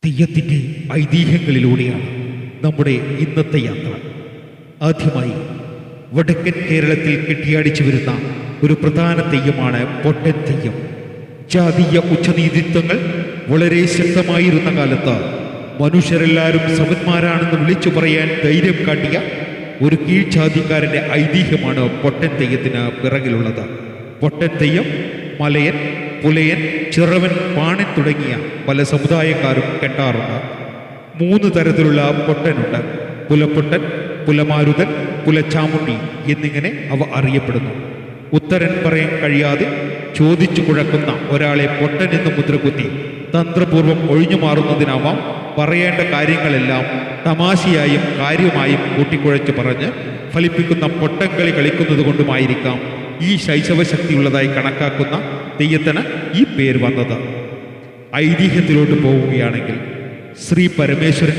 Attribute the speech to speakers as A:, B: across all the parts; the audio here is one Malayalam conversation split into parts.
A: തെയ്യത്തിൻ്റെ ഐതിഹ്യങ്ങളിലൂടെയാണ് നമ്മുടെ ഇന്നത്തെ യാത്ര. ആദ്യമായി വടക്കൻ കേരളത്തിൽ കെട്ടിയാടിച്ചു വരുന്ന ഒരു പ്രധാന തെയ്യമാണ് പൊട്ടൻ തെയ്യം. ജാതീയ ഉച്ചനീതിത്വങ്ങൾ വളരെ ശക്തമായിരുന്ന കാലത്ത് മനുഷ്യരെല്ലാവരും സമന്മാരാണെന്ന് വിളിച്ചു പറയാൻ ധൈര്യം കാട്ടിയ ഒരു കീഴ്ജാതിക്കാരൻ്റെ ഐതിഹ്യമാണ് പൊട്ടൻ തെയ്യത്തിന് പിറകിലുള്ളത്. പൊട്ടൻ തെയ്യം മലയൻ, പുലയൻ, ചിറവൻ, പാണൻ തുടങ്ങിയ പല സമുദായക്കാരും കെട്ടാറുണ്ട്. 3 തരത്തിലുള്ള പൊട്ടനുണ്ട്: പുലപ്പൊട്ടൻ, പുലമാരുതൻ, പുലച്ചാമുണ്ടി എന്നിങ്ങനെ അവ അറിയപ്പെടുന്നു. ഉത്തരൻ പറയാൻ കഴിയാതെ ചോദിച്ചു കുഴക്കുന്ന ഒരാളെ പൊട്ടൻ എന്ന് മുദ്രകുത്തി തന്ത്രപൂർവ്വം ഒഴിഞ്ഞു മാറുന്നതിനാവാം പറയേണ്ട കാര്യങ്ങളെല്ലാം തമാശയായും കാര്യമായും കൂട്ടിക്കുഴച്ച് പറഞ്ഞ് ഫലിപ്പിക്കുന്ന പൊട്ടൻകളി കളിക്കുന്നത് കൊണ്ടുമായിരിക്കാം ഈ ശൈശവശക്തിയുള്ളതായി കണക്കാക്കുന്ന തെയ്യത്തിന് ഈ പേര് വന്നത്. ഐതിഹ്യത്തിലോട്ട് പോവുകയാണെങ്കിൽ ശ്രീ പരമേശ്വരൻ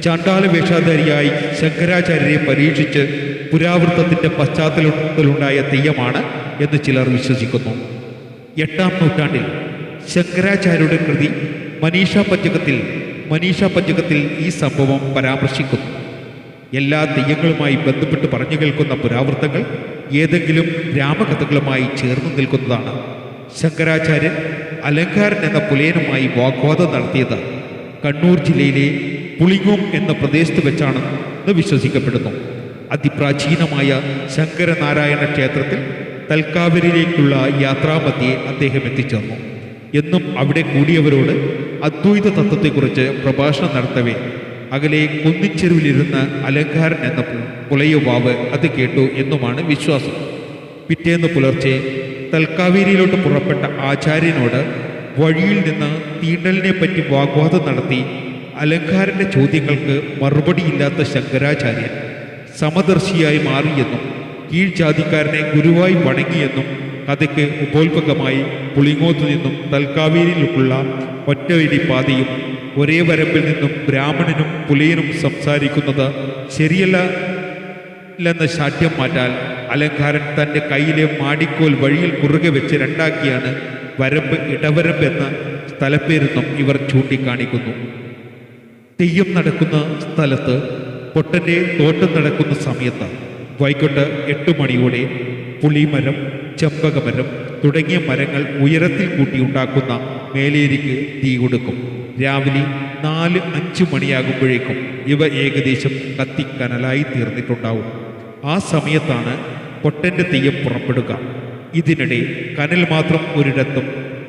A: ചാണ്ടാല വേഷധാരിയായി ശങ്കരാചാര്യരെ പരീക്ഷിച്ച് പുരാവൃത്തത്തിൻ്റെ പശ്ചാത്തലത്തിലുണ്ടായ തെയ്യമാണ് എന്ന് ചിലർ വിശ്വസിക്കുന്നു. 8-ാം നൂറ്റാണ്ടിൽ ശങ്കരാചാര്യരുടെ കൃതി മനീഷാ പഞ്ചകത്തിൽ ഈ സംഭവം പരാമർശിക്കുന്നു. എല്ലാ തെയ്യങ്ങളുമായി ബന്ധപ്പെട്ട് പറഞ്ഞു കേൾക്കുന്ന പുരാവൃത്തങ്ങൾ ഏതെങ്കിലും രാമകഥകളുമായി ചേർന്ന് നിൽക്കുന്നതാണ്. ശങ്കരാചാര്യൻ അലങ്കാരൻ എന്ന പുലയനുമായി വാഗ്വാദം നടത്തിയത് കണ്ണൂർ ജില്ലയിലെ പുളിങ്ങോം എന്ന പ്രദേശത്ത് വെച്ചാണെന്ന് വിശ്വസിക്കപ്പെടുന്നു. അതിപ്രാചീനമായ ശങ്കരനാരായണ ക്ഷേത്രത്തിൽ തൽക്കാവരിയിലേക്കുള്ള യാത്രാമധ്യേ അദ്ദേഹം എത്തിച്ചേർന്നു. എന്നും അവിടെ കൂടിയവരോട് അദ്വൈത തത്വത്തെക്കുറിച്ച് പ്രഭാഷണം നടത്തവേ അകലെ കുന്നിച്ചെരുവിലിരുന്ന് അലങ്കാരൻ എന്ന പുലയുവാവ് അത് കേട്ടു എന്നുമാണ് വിശ്വാസം. പിറ്റേന്ന് പുലർച്ചെ തൽക്കാവേരിയിലോട്ട് പുറപ്പെട്ട ആചാര്യനോട് വഴിയിൽ നിന്ന് തീണ്ടലിനെ പറ്റി വാഗ്വാദം നടത്തി അലങ്കാരൻ്റെ ചോദ്യങ്ങൾക്ക് മറുപടിയില്ലാത്ത ശങ്കരാചാര്യൻ സമദർശിയായി മാറിയെന്നും കീഴ്ജാതിക്കാരനെ ഗുരുവായി വണങ്ങിയെന്നും കഥയ്ക്ക് ഉപോത്ഭകമായി പുളിങ്ങോത്തു നിന്നും തൽക്കാവേരിയിലേക്കുള്ള ഒറ്റവരി പാതയും ഒരേ വരമ്പിൽ നിന്നും ബ്രാഹ്മണനും പുലയനും സംസാരിക്കുന്നത് ശരിയല്ലെന്ന ശാഠ്യം മാറ്റാൽ അലങ്കാരൻ തൻ്റെ കയ്യിലെ മാടിക്കോൽ വഴിയിൽ കുറുകെ വെച്ച് രണ്ടാക്കിയാണ് വരമ്പ് ഇടവരമ്പ് എന്ന സ്ഥലപ്പേരെന്നും ഇവർ ചൂണ്ടിക്കാണിക്കുന്നു. തെയ്യം നടക്കുന്ന സ്ഥലത്ത് പൊട്ടൻ്റെ തോട്ടം നടക്കുന്ന സമയത്ത് വൈകിട്ട് 8 മണിയോടെ പുളിമരം, ചെമ്പകമരം തുടങ്ങിയ മരങ്ങൾ ഉയരത്തിൽ കൂട്ടി ഉണ്ടാക്കുന്ന മേലേരിക്ക് തീ കൊടുക്കും. രാവിലെ 4-5 മണിയാകുമ്പോഴേക്കും ഇവ ഏകദേശം കത്തിക്കനലായി തീർന്നിട്ടുണ്ടാവും. ആ സമയത്താണ് പൊട്ടൻ്റെ തെയ്യം പുറപ്പെടുക. ഇതിനിടെ കനൽ മാത്രം ഒരിടത്തും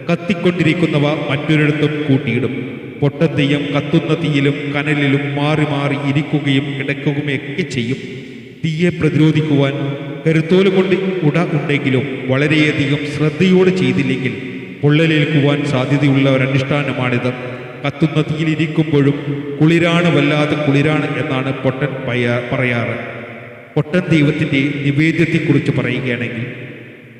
A: കത്തിക്കൊണ്ടിരിക്കുന്നവ മറ്റൊരിടത്തും കൂട്ടിയിടും. പൊട്ടൻ തെയ്യം കത്തുന്ന തീയിലും കനലിലും മാറി മാറി ഇരിക്കുകയും കിടക്കുകയുമൊക്കെ ചെയ്യും. തീയെ പ്രതിരോധിക്കുവാൻ കരുത്തോല് കൊണ്ട് ഉണ്ടെങ്കിലും വളരെയധികം ശ്രദ്ധയോടെ ചെയ്തില്ലെങ്കിൽ പൊള്ളലേൽക്കുവാൻ സാധ്യതയുള്ള ഒരനുഷ്ഠാനമാണിത്. കത്തുന്ന തീയിലിരിക്കുമ്പോഴും കുളിരാണ്, വല്ലാതെ കുളിരാണ് എന്നാണ് പൊട്ടൻ പറയാറ്. പൊട്ടൻ ദൈവത്തിൻ്റെ നിവേദ്യത്തെക്കുറിച്ച് പറയുകയാണെങ്കിൽ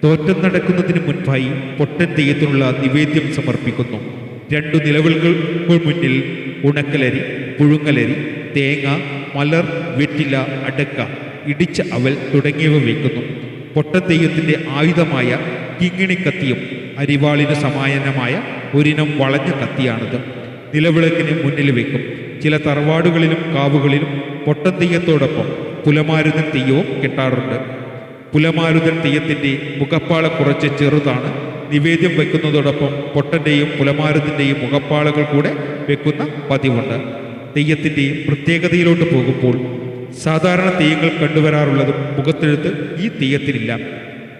A: തോറ്റം നടക്കുന്നതിന് മുൻപായി പൊട്ടൻ തെയ്യത്തിനുള്ള നിവേദ്യം സമർപ്പിക്കുന്നു. 2 നിലവിളകൾക്ക് മുന്നിൽ ഉണക്കലരി, പുഴുങ്ങലരി, തേങ്ങ, മലർ, വെറ്റില, അടക്ക, ഇടിച്ച അവൽ തുടങ്ങിയവ വയ്ക്കുന്നു. പൊട്ടൻ തെയ്യത്തിൻ്റെ ആയുധമായ കിങ്ങിണിക്കത്തിയും അരിവാളിന് സമാനമായ ഒരിനം വളഞ്ഞ കത്തിയാണിത്. നിലവിളക്കിന് മുന്നിൽ വയ്ക്കും. ചില തറവാടുകളിലും കാവുകളിലും പൊട്ടൻ തെയ്യത്തോടൊപ്പം പുലമാരുതൻ തെയ്യവും കെട്ടാറുണ്ട്. പുലമാരുതൻ തെയ്യത്തിൻ്റെ മുഖപ്പാള കുറച്ച് ചെറുതാണ്. നിവേദ്യം വയ്ക്കുന്നതോടൊപ്പം പൊട്ടൻ്റെയും പുലമാരുതിൻ്റെയും മുഖപ്പാളകൾ കൂടെ വെക്കുന്ന പതിവുണ്ട്. തെയ്യത്തിൻ്റെ പ്രത്യേകതയിലോട്ട് പോകുമ്പോൾ സാധാരണ തെയ്യങ്ങൾ കണ്ടുവരാറുള്ളതും മുഖത്തെഴുത്ത് ഈ തെയ്യത്തിനില്ല.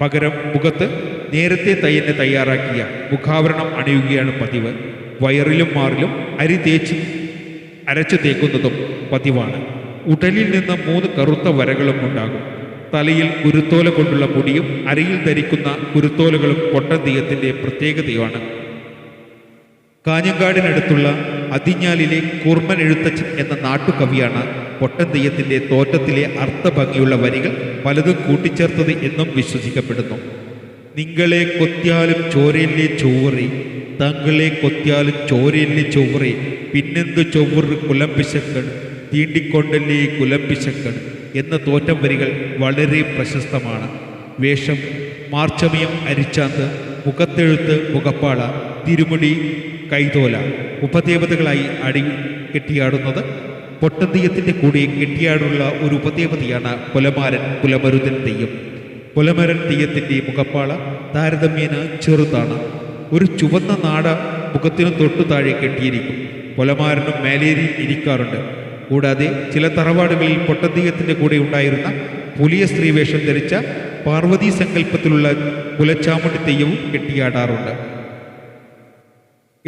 A: പകരം മുഖത്ത് നേരത്തെ തയ്യാറാക്കിയ മുഖാവരണം അണിയുകയാണ് പതിവ്. വയറിലും മാറിലും അരച്ചു തേക്കുന്നതും പതിവാണ്. ഉടലിൽ നിന്ന് 3 കറുത്ത വരകളും ഉണ്ടാകും. തലയിൽ കുരുത്തോല കൊണ്ടുള്ള മുടിയും അരയിൽ ധരിക്കുന്ന കുരുത്തോലകളും പൊട്ടൻ തെയ്യത്തിൻ്റെ പ്രത്യേകതയാണ്. കാഞ്ഞങ്ങാടിനടുത്തുള്ള അതിഞ്ഞാലിലെ കൂർമ്മൻ എഴുത്തച്ഛൻ എന്ന നാട്ടുകവിയാണ് പൊട്ടൻ തെയ്യത്തിൻ്റെ തോറ്റത്തിലെ അർത്ഥഭംഗിയുള്ള വരികൾ പലതും കൂട്ടിച്ചേർത്തത് എന്നും വിശ്വസിക്കപ്പെടുന്നു. നിങ്ങളെ കൊത്തിയാലും ചോരയിലെ ചൊവ്വറി, തങ്ങളെ കൊത്തിയാലും ചോരയിലെ ചൊവ്വറി, പിന്നെന്ത് ചൊവ്വറ് കുലംപിശക്കൺ, തീണ്ടിക്കൊണ്ടല്ലേ കുലംപിശക്കൺ എന്ന തോറ്റം വരികൾ വളരെ പ്രശസ്തമാണ്. വേഷം മാർച്ചമയം അരിച്ചാന്ത്, മുഖത്തെഴുത്ത് മുഖപ്പാള, തിരുമുടി കൈതോല, ഉപദേവതകളായി അടി കെട്ടിയാടുന്നത്. പൊട്ടന്തെയ്യത്തിൻ്റെ കൂടെ കെട്ടിയാടുള്ള ഒരു ഉപദേവതയാണ് പുലമാരൻ പുലമരുതൻ തെയ്യം. പുലമരൻ തെയ്യത്തിൻ്റെ മുഖപ്പാള താരതമ്യേന ചെറുതാണ്. ഒരു ചുവന്ന നാട മുഖത്തിനു തൊട്ടു താഴെ കെട്ടിയിരിക്കും. പുലമാരനും മേലേരിയും ഇരിക്കാറുണ്ട്. കൂടാതെ ചില തറവാടുകളിൽ പൊട്ടന്തെയ്യത്തിൻ്റെ കൂടെ ഉണ്ടായിരുന്ന പുലിയ സ്ത്രീവേഷം ധരിച്ച പാർവതീ സങ്കല്പത്തിലുള്ള പുലച്ചാമുണ്ടി തെയ്യവും കെട്ടിയാടാറുണ്ട്.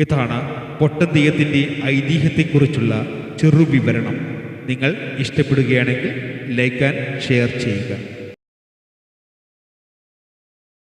A: ഇതാണ് പൊട്ടന്തെയ്യത്തിൻ്റെ ഐതിഹ്യത്തെക്കുറിച്ചുള്ള ചെറു വിവരണം. നിങ്ങൾ ഇഷ്ടപ്പെടുകയാണെങ്കിൽ ലൈക്ക് ആൻഡ് ഷെയർ ചെയ്യുക.